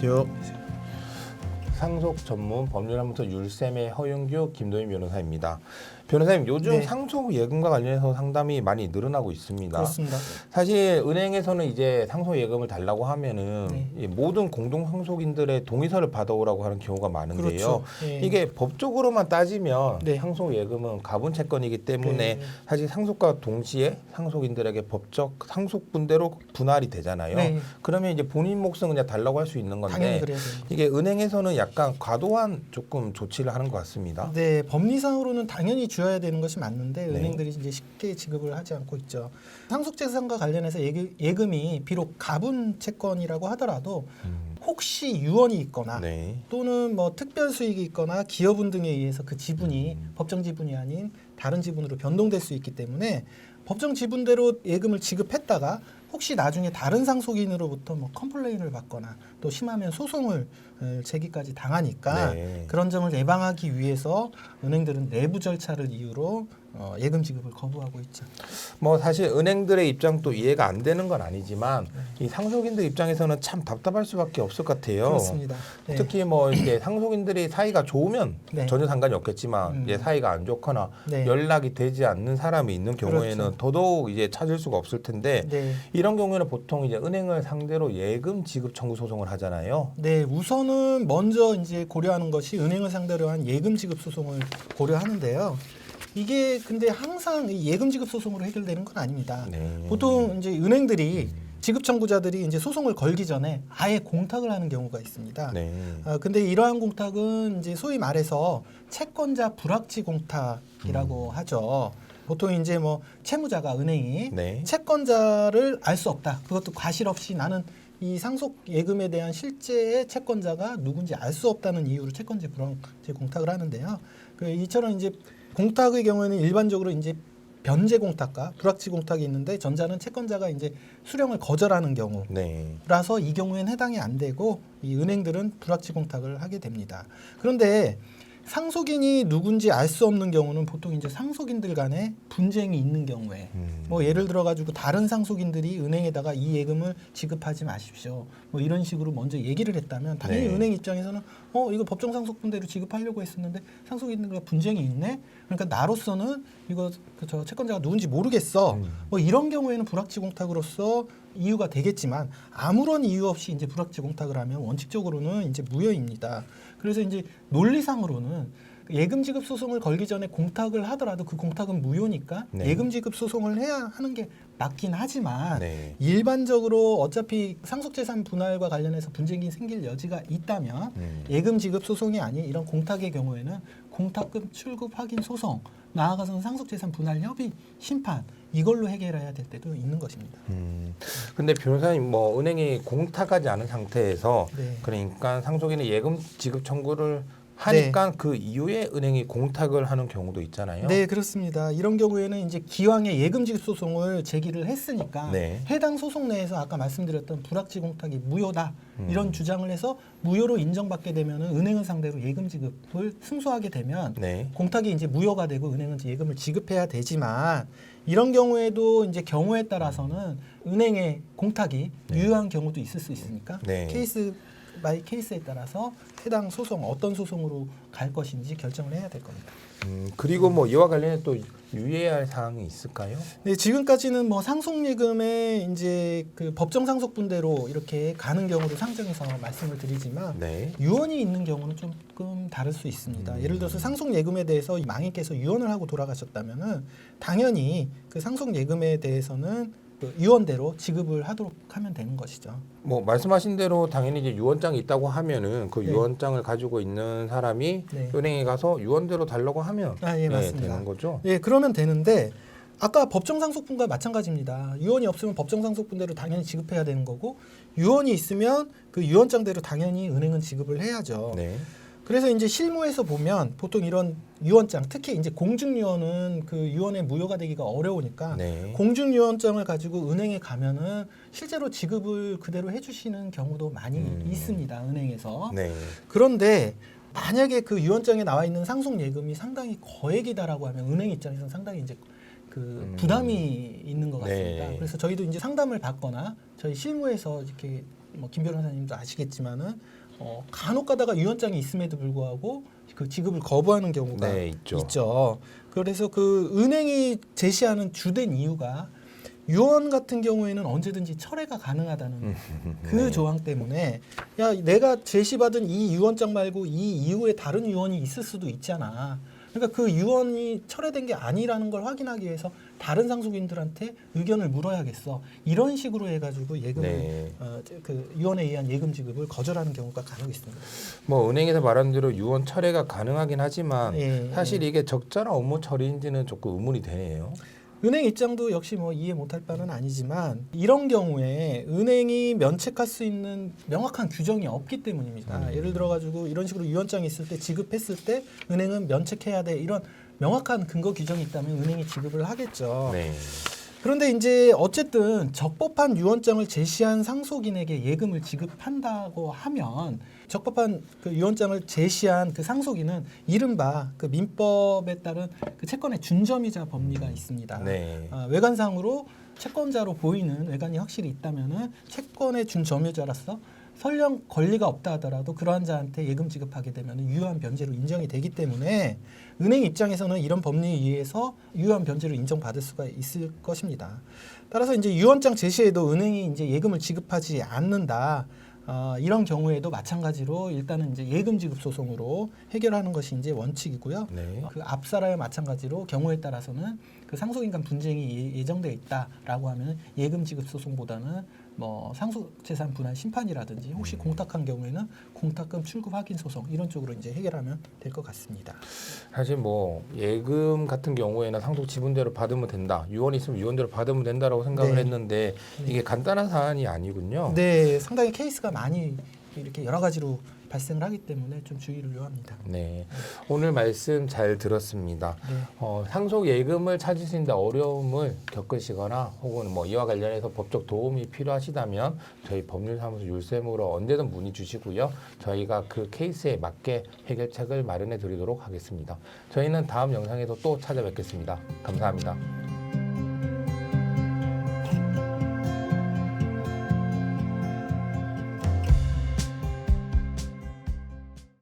안녕하세요. 상속 전문 법률사무소 율쌤의 허윤규 김도인 변호사입니다. 변호사님, 요즘 네. 상속 예금과 관련해서 상담이 많이 늘어나고 있습니다. 그렇습니다. 사실 은행에서는 이제 상속 예금을 달라고 하면은 네. 이 모든 공동 상속인들의 동의서를 받아오라고 하는 경우가 많은데요. 그렇죠. 예. 이게 법적으로만 따지면 네. 상속 예금은 가분 채권이기 때문에 네. 사실 상속과 동시에 상속인들에게 법적 상속분대로 분할이 되잖아요. 네. 그러면 이제 본인 몫은 그냥 달라고 할 수 있는 건데 당연히 그래야 됩니다. 이게 은행에서는 약간 과도한 조금 조치를 하는 것 같습니다. 네, 법리상으로는 당연히 주어야 되는 것이 맞는데 네. 은행들이 이제 쉽게 지급을 하지 않고 있죠. 상속재산과 관련해서 예금이 비록 가분 채권이라고 하더라도 혹시 유언이 있거나 네. 또는 뭐 특별 수익이 있거나 기여분 등에 의해서 그 지분이 법정 지분이 아닌 다른 지분으로 변동될 수 있기 때문에 법정 지분대로 예금을 지급했다가 혹시 나중에 다른 상속인으로부터 뭐 컴플레인을 받거나 또 심하면 소송을 제기까지 당하니까 네. 그런 점을 예방하기 위해서 은행들은 내부 절차를 이유로 예금 지급을 거부하고 있죠. 뭐 사실 은행들의 입장도 이해가 안 되는 건 아니지만 이 상속인들 입장에서는 참 답답할 수밖에 없을 것 같아요. 그렇습니다. 네. 특히 뭐 이렇게 상속인들이 사이가 좋으면 네. 전혀 상관이 없겠지만 이제 사이가 안 좋거나 네. 연락이 되지 않는 사람이 있는 경우에는 그렇죠. 더더욱 이제 찾을 수가 없을 텐데 네. 이런 경우에는 보통 이제 은행을 상대로 예금 지급 청구 소송을 하잖아요. 네, 우선은 먼저 이제 고려하는 것이 은행을 상대로 한 예금 지급 소송을 고려하는데요. 이게 근데 항상 이 예금 지급 소송으로 해결되는 건 아닙니다. 네. 보통 이제 은행들이 지급 청구자들이 이제 소송을 걸기 전에 아예 공탁을 하는 경우가 있습니다. 네. 근데 이러한 공탁은 이제 소위 말해서 채권자 불확지 공탁이라고 하죠. 보통 이제 뭐 채무자가 은행이 네. 채권자를 알 수 없다. 그것도 과실 없이 나는 이 상속 예금에 대한 실제의 채권자가 누군지 알 수 없다는 이유로 채권자 불확지 공탁을 하는데요. 이처럼 이제 공탁의 경우에는 일반적으로 이제 변제 공탁과 불확지 공탁이 있는데 전자는 채권자가 이제 수령을 거절하는 경우. 네. 라서 이 경우에는 해당이 안 되고 이 은행들은 불확지 공탁을 하게 됩니다. 그런데 상속인이 누군지 알 수 없는 경우는 보통 이제 상속인들 간에 분쟁이 있는 경우에 뭐 예를 들어 가지고 다른 상속인들이 은행에다가 이 예금을 지급하지 마십시오. 뭐 이런 식으로 먼저 얘기를 했다면 당연히 네. 은행 입장에서는 이거 법정 상속분대로 지급하려고 했었는데 상속인들과 분쟁이 있네. 그러니까 나로서는 이거 저 채권자가 누군지 모르겠어. 뭐 이런 경우에는 불확지 공탁으로서 이유가 되겠지만 아무런 이유 없이 이제 불확지 공탁을 하면 원칙적으로는 이제 무효입니다. 그래서 이제 논리상으로는 예금 지급 소송을 걸기 전에 공탁을 하더라도 그 공탁은 무효니까 네. 예금 지급 소송을 해야 하는 게 맞긴 하지만 네. 일반적으로 어차피 상속재산 분할과 관련해서 분쟁이 생길 여지가 있다면 예금 지급 소송이 아닌 이런 공탁의 경우에는 공탁금 출급 확인 소송 나아가서는 상속재산 분할 협의 심판 이걸로 해결해야 될 때도 있는 것입니다. 근데 변호사님 뭐 은행이 공탁하지 않은 상태에서 네. 그러니까 상속인의 예금 지급 청구를 하니까 네. 그 이후에 은행이 공탁을 하는 경우도 있잖아요. 네, 그렇습니다. 이런 경우에는 이제 기왕에 예금 지급 소송을 제기를 했으니까 네. 해당 소송 내에서 아까 말씀드렸던 불확지 공탁이 무효다 이런 주장을 해서 무효로 인정받게 되면은 은행을 상대로 예금 지급을 승소하게 되면 네. 공탁이 이제 무효가 되고 은행은 이제 예금을 지급해야 되지만 이런 경우에도 이제 경우에 따라서는 은행의 공탁이 유효한 경우도 있을 수 있으니까 네. 케이스 바이 케이스에 따라서 해당 소송 어떤 소송으로 갈 것인지 결정을 해야 될 겁니다. 그리고 뭐 이와 관련해 또 유의해야 할 사항이 있을까요? 네, 지금까지는 뭐 상속예금에 이제 그 법정 상속분대로 이렇게 가는 경우를 상정해서 말씀을 드리지만 네. 유언이 있는 경우는 조금 다를 수 있습니다. 예를 들어서 상속예금에 대해서 망인께서 유언을 하고 돌아가셨다면은 당연히 그 상속예금에 대해서는 그 유언대로 지급을 하도록 하면 되는 것이죠. 뭐 말씀하신 대로 당연히 이제 유언장이 있다고 하면은 그 네. 유언장을 가지고 있는 사람이 네. 은행에 가서 유언대로 달라고 하면 예, 맞습니다. 되는 거죠. 예, 그러면 되는데 아까 법정 상속분과 마찬가지입니다. 유언이 없으면 법정 상속분대로 당연히 지급해야 되는 거고 유언이 있으면 그 유언장대로 당연히 은행은 지급을 해야죠. 네. 그래서 이제 실무에서 보면 보통 이런 유언장, 특히 이제 공중유언은 그 유언의 무효가 되기가 어려우니까 네. 공중유언장을 가지고 은행에 가면은 실제로 지급을 그대로 해주시는 경우도 많이 있습니다. 은행에서. 네. 그런데 만약에 그 유언장에 나와 있는 상속 예금이 상당히 거액이다라고 하면 은행 입장에서는 상당히 이제 그 부담이 있는 것 같습니다. 네. 그래서 저희도 이제 상담을 받거나 저희 실무에서 이렇게 뭐 김 변호사님도 아시겠지만은 간혹 가다가 유언장이 있음에도 불구하고 그 지급을 거부하는 경우가 네, 있죠. 있죠. 그래서 그 은행이 제시하는 주된 이유가 유언 같은 경우에는 언제든지 철회가 가능하다는 그 네. 조항 때문에 야 내가 제시받은 이 유언장 말고 이 이후에 다른 유언이 있을 수도 있잖아. 그러니까 그 유언이 철회된 게 아니라는 걸 확인하기 위해서 다른 상속인들한테 의견을 물어야겠어. 이런 식으로 해가지고 예금을 네. 그 유언에 의한 예금 지급을 거절하는 경우가 간혹 있습니다. 뭐 은행에서 말한 대로 유언 철회가 가능하긴 하지만 예, 사실 이게 적절한 업무 처리인지는 조금 의문이 되네요. 은행 입장도 역시 뭐 이해 못할 바는 아니지만 이런 경우에 은행이 면책할 수 있는 명확한 규정이 없기 때문입니다. 예를 들어 가지고 이런 식으로 유언장이 있을 때 지급했을 때 은행은 면책해야 돼 이런 명확한 근거 규정이 있다면 은행이 지급을 하겠죠. 네. 그런데 이제 어쨌든 적법한 유언장을 제시한 상속인에게 예금을 지급한다고 하면 적법한 그 유언장을 제시한 그 상속인은 이른바 그 민법에 따른 그 채권의 준점이자 법리가 있습니다. 네. 외관상으로 채권자로 보이는 외관이 확실히 있다면은 채권의 준점유자로서 설령 권리가 없다 하더라도 그러한 자한테 예금 지급하게 되면 유효한 변제로 인정이 되기 때문에 은행 입장에서는 이런 법리에 의해서 유효한 변제로 인정받을 수가 있을 것입니다. 따라서 이제 유언장 제시에도 은행이 이제 예금을 지급하지 않는다. 이런 경우에도 마찬가지로 일단은 이제 예금 지급 소송으로 해결하는 것이 이제 원칙이고요. 네. 그 앞사라와 마찬가지로 경우에 따라서는 그 상속인 간 분쟁이 예정되어 있다라고 하면 예금 지급 소송보다는 뭐 상속재산 분할 심판이라든지 혹시 공탁한 경우에는 공탁금 출급 확인 소송 이런 쪽으로 이제 해결하면 될 것 같습니다. 사실 뭐 예금 같은 경우에는 상속 지분대로 받으면 된다. 유언이 있으면 유언대로 받으면 된다라고 생각을 네. 했는데 이게 간단한 사안이 아니군요. 네, 상당히 케이스가 많이 이렇게 여러 가지로 발생을 하기 때문에 좀 주의를 요합니다. 네. 오늘 말씀 잘 들었습니다. 네. 상속 예금을 찾으시는데 어려움을 겪으시거나 혹은 뭐 이와 관련해서 법적 도움이 필요하시다면 저희 법률사무소 율쌤으로 언제든 문의 주시고요. 저희가 그 케이스에 맞게 해결책을 마련해 드리도록 하겠습니다. 저희는 다음 영상에서 또 찾아뵙겠습니다. 감사합니다.